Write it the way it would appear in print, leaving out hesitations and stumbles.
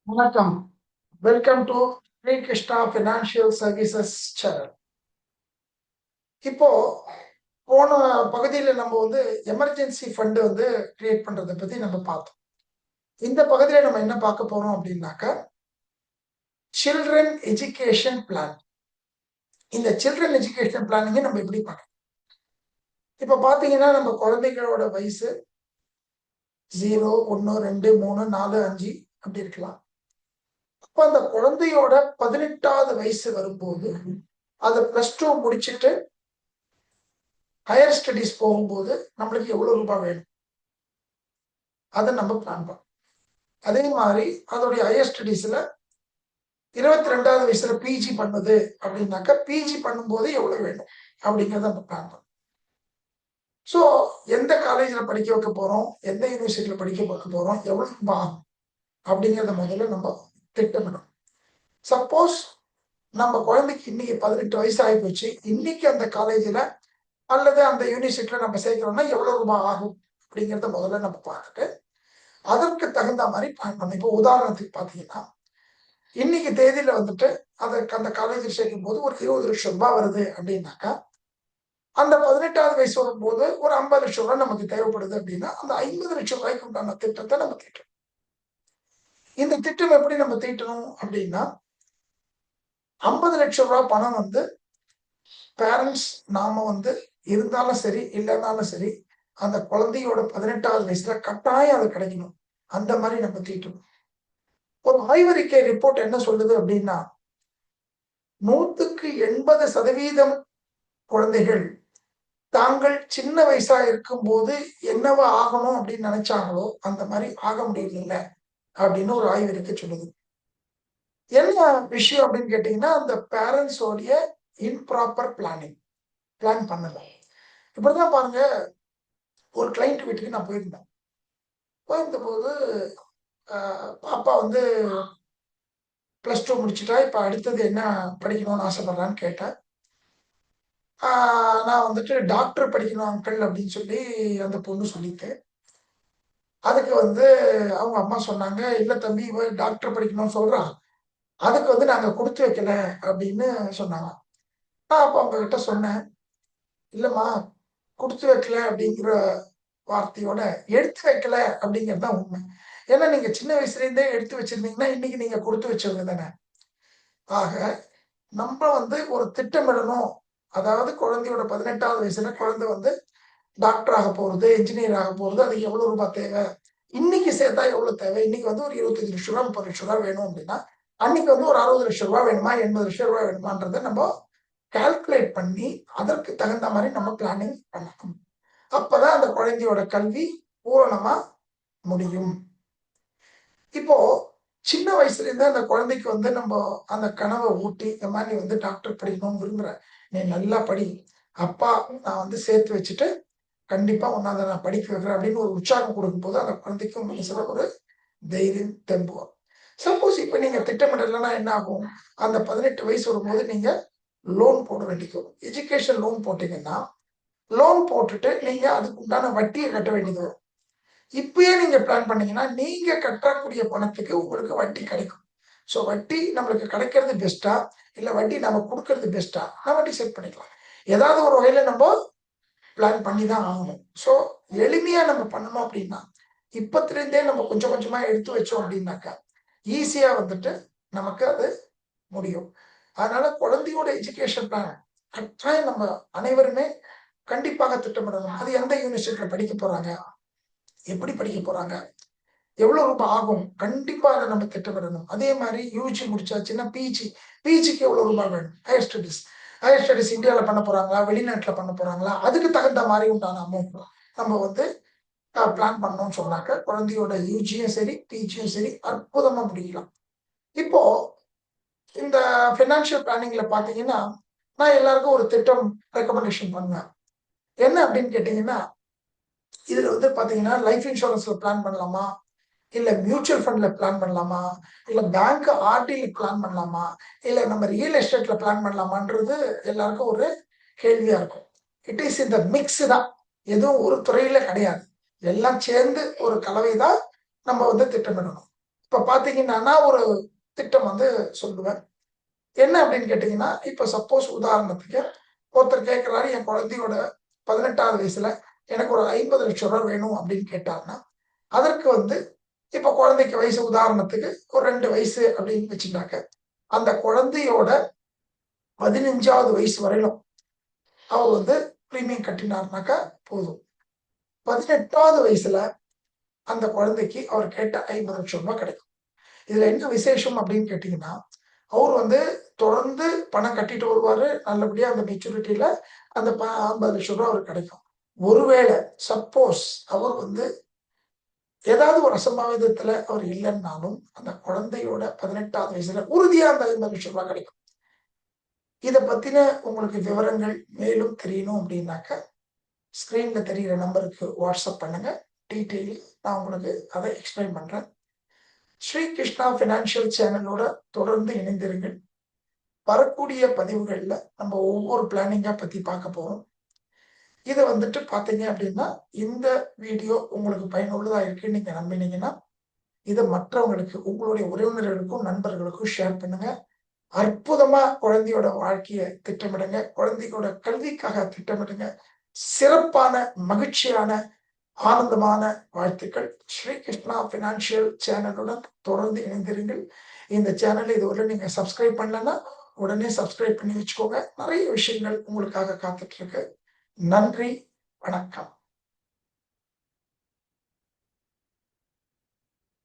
வணக்கம். Welcome to Shri Krishna financial services channel. இப்போ போன பகுதியில் நம்ம எமர்ஜென்சி ஃபண்ட் கிரியேட் பண்றதை பத்தி நம்ம பார்த்தோம். இந்த பகுதியில நம்ம என்ன பார்க்க போறோம் அப்படின்னாக்கா, சில்ட்ரன் எஜுகேஷன் பிளான். இந்த சில்ட்ரன் எஜுகேஷன் பிளானிங்க நம்ம எப்படி பார்க்கலாம்? இப்ப பாத்தீங்கன்னா நம்ம குழந்தைகளோட வயசு 0, 1, 2, 3, 4, 5 அப்படி இருக்கலாம். அப்ப அந்த குழந்தையோட 18வது வயசு வரும்போது அதை +2 முடிச்சுட்டு ஹையர் ஸ்டடீஸ் போகும்போது நம்மளுக்கு எவ்வளவு ரூபாய் வேணும் அதை நம்ம பிளான் பண்ணோம். அதே மாதிரி அதோடைய ஹையர் ஸ்டடீஸ்ல 22வது வயசுல பிஜி பண்ணுது அப்படின்னாக்கா பிஜி பண்ணும்போது எவ்வளவு வேணும் அப்படிங்கிறத நம்ம பிளான் பண்ணோம். ஸோ எந்த காலேஜில் படிக்க வைக்க போறோம், எந்த யூனிவர்சிட்டியில படிக்க வைக்க போறோம், எவ்வளவு ரூபாய் ஆகும் அப்படிங்கிறத முதல்ல நம்ம திட்டமிடும். சப்போஸ் நம்ம குழந்தைக்கு இன்னைக்கு 18 வயசு ஆகி போச்சு, இன்னைக்கு அந்த காலேஜில் அல்லது அந்த யூனிவர்சிட்டியில நம்ம சேர்க்கிறோம்னா எவ்வளவு ரூபாய் ஆகும் அப்படிங்கிறத முதல்ல நம்ம பார்த்துட்டு அதற்கு தகுந்த மாதிரி பிளான் பண்ணணும். இப்போ உதாரணத்துக்கு பார்த்தீங்கன்னா, இன்னைக்கு தேதியில அதற்கு அந்த காலேஜில் சேர்க்கும் போது ஒரு 20 லட்சம் ரூபாய் வருது அப்படின்னாக்கா, அந்த 18வது வயசு வரும்போது ஒரு 50 லட்சம் ரூபாய் நமக்கு தேவைப்படுது அப்படின்னா, அந்த 50 லட்சம் ரூபாய்க்கு உண்டான திட்டத்தை நம்ம தீட்டணும். இந்த திட்டம் எப்படி நம்ம தீட்டணும் அப்படின்னா, 50 லட்சம் ரூபாய் பணம் பேரண்ட்ஸ் நாம இருந்தாலும் சரி இல்லைனாலும் சரி, அந்த குழந்தையோட 18வது வயசுல கட்டாயம் அது கிடைக்கணும். அந்த மாதிரி நம்ம தீட்டணும். ஒரு ஆய்வறிக்கை ரிப்போர்ட் என்ன சொல்லுது அப்படின்னா, 100க்கு 80% குழந்தைகள் தாங்கள் சின்ன வயசா இருக்கும் போது என்னவா ஆகணும் அப்படின்னு நினைச்சாங்களோ அந்த மாதிரி ஆக முடியல அப்படின்னு ஒரு ஆய்வறிக்கை சொல்லுது. என்ன விஷயம் அப்படின்னு கேட்டீங்கன்னா, அந்த பேரண்ட்ஸோடைய இம்ப்ராப்பர் பிளான் பண்ணல. இப்படிதான் பாருங்க, ஒரு கிளைண்ட் வீட்டுக்கு நான் போயிருந்தேன். போயிருந்த போது பாப்பா +2 முடிச்சுட்டா, இப்ப அடுத்தது என்ன படிக்கணும்னு ஆசைப்படுறான்னு கேட்டேன். நான் டாக்டர் படிக்கணும் அங்கிள் அப்படின்னு சொல்லி அந்த பொண்ணு சொல்லிட்டு, அதுக்கு அவங்க அம்மா சொன்னாங்க, இல்ல தம்பி இவ டாக்டர் படிக்கணும்னு சொல்றான், அதுக்கு நாங்க கொடுத்து வைக்கல அப்படின்னு சொன்னாங்க. நான் அப்ப அவங்க கிட்ட சொன்னேன், இல்லம்மா கொடுத்து வைக்கல அப்படிங்கிற வார்த்தையோட எடுத்து வைக்கல அப்படிங்கிறது தான் உண்மை. ஏன்னா நீங்க சின்ன வயசுல இருந்தே எடுத்து வச்சிருந்தீங்கன்னா இன்னைக்கு நீங்க கொடுத்து வச்சவங்க தானே. ஆக நம்ம ஒரு திட்டமிடணும். அதாவது குழந்தையோட 18வது வயசுல குழந்தை டாக்டர் ஆக போறது, என்ஜினியர் ஆக போறது, அதுக்கு எவ்வளவு ரூபாய் தேவை, இன்னைக்கு சேர்த்தா எவ்வளவு தேவை, இன்னைக்கு ஒரு 25 லட்சம் ரூபாய் 30 லட்சம் ரூபாய் வேணும் அப்படின்னா, அன்னைக்கு ஒரு 60 லட்சம் ரூபாய் வேணுமா 80 லட்சம் ரூபாய் வேணுமான்றதை நம்ம கால்குலேட் பண்ணி அதற்கு தகுந்த மாதிரி நம்ம பிளானிங் பண்ணணும். அப்பதான் அந்த குழந்தையோட கல்வி பூரணமா முடியும். இப்போ சின்ன வயசுல இருந்து அந்த குழந்தைக்கு நம்ம அந்த கனவை ஊட்டி, இந்த மாதிரி டாக்டர் படிக்கணும்னு விரும்புறேன், நீ நல்லா படி, அப்பா நான் சேர்த்து வச்சுட்டு கண்டிப்பா உன்னால நான் படிக்க வைக்கிறேன் அப்படின்னு ஒரு உற்சாகம் கொடுக்கும்போது அந்த குழந்தைக்கும் மனசுல ஒரு தைரியம் தெம்பும். சப்போஸ் இப்ப நீங்க திட்டமிடலைன்னா என்ன ஆகும், அந்த 18 வயசு வரும்போது நீங்க லோன் போட வேண்டியது வரும். எஜுகேஷன் லோன் போட்டீங்கன்னா, லோன் போட்டுட்டு நீங்க அதுக்கு உண்டான வட்டியை கட்ட வேண்டியது வரும். இப்பயே நீங்க பிளான் பண்ணீங்கன்னா நீங்க கட்டக்கூடிய பணத்துக்கு உங்களுக்கு வட்டி கிடைக்கும். ஸோ வட்டி நம்மளுக்கு கிடைக்கிறது பெஸ்டா இல்ல வட்டி நம்ம கொடுக்கறது பெஸ்டா, நம்ம டிசைட் பண்ணிக்கலாம். ஏதாவது ஒரு வகையில நம்ம பிளான் பண்ணி தான் ஆகணும். ஸோ எளிமையா நம்ம பண்ணணும் அப்படின்னா, இப்பத்திலிருந்தே நம்ம கொஞ்சம் கொஞ்சமா எடுத்து வச்சோம் அப்படின்னாக்கா ஈஸியா நமக்கு அது முடியும். அதனால குழந்தையோட எஜுகேஷன் பிளான் கட்டாயம் நம்ம அனைவருமே கண்டிப்பாக திட்டமிடணும். அது எந்த யூனிவர்சிட்டியில படிக்க போறாங்க, எப்படி படிக்க போறாங்க, எவ்வளவு ரூபாய் ஆகும், கண்டிப்பா அதை நம்ம திட்டமிடணும். அதே மாதிரி யூஜி முடிச்சாச்சுன்னா பிஜிக்கு எவ்வளவு ரூபாய் வேணும், ஹையர் ஸ்டடிஸ் இந்தியாவில் பண்ண போறாங்களா வெளிநாட்டுல பண்ண போறாங்களா, அதுக்கு தகுந்த மாதிரி உண்டான அமௌண்ட் நம்ம பிளான் பண்ணோம்னு சொன்னாக்க குழந்தையோட யூஜியும் சரி பிஜியும் சரி அற்புதமா முடியலாம். இப்போ இந்த பினான்சியல் பிளானிங்ல பாத்தீங்கன்னா, நான் எல்லாருக்கும் ஒரு திட்டம் ரெக்கமெண்டேஷன் பண்ணுவேன். என்ன அப்படின்னு கேட்டீங்கன்னா, இதுல பாத்தீங்கன்னா லைஃப் இன்சூரன்ஸ்ல பிளான் பண்ணலாமா, இல்ல மியூச்சுவல் ஃபண்ட்ல பிளான் பண்ணலாமா, இல்ல பேங்க் ஆர்டில பிளான் பண்ணலாமா, இல்ல நம்ம ரியல் எஸ்டேட்ல பிளான் பண்ணலாமான்றது எல்லாருக்கும் ஒரு கேள்வியா இருக்கும். இட் இஸ் இந்த மிக்ஸ் தான், எதுவும் ஒரு துறையில கிடையாது, எல்லாம் சேர்ந்து ஒரு கலவை தான் நம்ம திட்டமிடணும். இப்ப பார்த்தீங்கன்னா, நான் ஒரு திட்டம் வந்து சொல்லுவேன். என்ன அப்படின்னு கேட்டீங்கன்னா, இப்ப சப்போஸ் உதாரணத்துக்கு ஒருத்தர் கேட்கிறாரு, என் குழந்தையோட 18வது வயசுல எனக்கு ஒரு ரூ. 50,00,000 வேணும் அப்படின்னு கேட்டார்ன்னா, அதற்கு வந்து இப்ப குழந்தைக்கு வயசு உதாரணத்துக்கு ஒரு 2 வயசு அப்படின்னு வச்சுட்டாக்க, அந்த குழந்தையோட 15வது வயசு வரையிலும் அவர் வந்து பிரீமியம் கட்டினார்னாக்கா போதும். 18வது வயசுல அந்த குழந்தைக்கு அவர் கேட்ட ரூ. 50,00,000 கிடைக்கும். இதுல என்ன விசேஷம் அப்படின்னு கேட்டீங்கன்னா, அவர் வந்து தொடர்ந்து பணம் கட்டிட்டு வருவாரு. நல்லபடியா அந்த மெச்சூரிட்டில அந்த ரூ. 50,00,000 அவருக்கு கிடைக்கும். ஒருவேளை சப்போஸ் அவர் வந்து ஏதாவது ஒரு அசம்பாவிதத்துல அவர் இல்லன்னாலும், அந்த குழந்தையோட 18வது வயசுல உறுதியா அந்த ரூ. 50,00,000 கிடைக்கும். இத பத்தின உங்களுக்கு விவரங்கள் மேலும் தெரியணும் அப்படின்னாக்க, ஸ்க்ரீன்ல தெரியிற நம்பருக்கு வாட்ஸ்அப் பண்ணுங்க. டீட்டெயில் நான் உங்களுக்கு அத எக்ஸ்பிளைன் பண்றேன். ஸ்ரீ கிருஷ்ணா ஃபினான்ஷியல் சேனலோட தொடர்ந்து இணைந்திருங்கள். வரக்கூடிய பதிவுகள்ல நம்ம ஒவ்வொரு பிளானிங்கா பத்தி பார்க்க போறோம். இத வந்துட்டு பார்த்தீங்க அப்படின்னா, இந்த வீடியோ உங்களுக்கு பயனுள்ளதா இருக்குன்னு நீங்க நம்பினீங்கன்னா, இத மற்றவங்களுக்கு உங்களுடைய உறவினர்களுக்கும், நண்பர்களுக்கும் ஷேர் பண்ணுங்க. அற்புதமா குழந்தையோட வாழ்க்கைய திட்டமிடுங்க. குழந்தையோட கல்விக்காக திட்டமிடுங்க. சிறப்பான, மகிழ்ச்சியான, ஆனந்தமான வாழ்த்துக்கள். ஸ்ரீ கிருஷ்ணா ஃபினான்ஷியல் சேனலுடன் தொடர்ந்து இணைந்திருங்கள். இந்த சேனலை இதுவரை நீங்க சப்ஸ்கிரைப் பண்ணலன்னா, உடனே சப்ஸ்கிரைப் பண்ணி வச்சுக்கோங்க. நெறைய விஷயங்கள் உங்களுக்காக காத்துட்டு இருக்கு. நன்றி, வணக்கம்.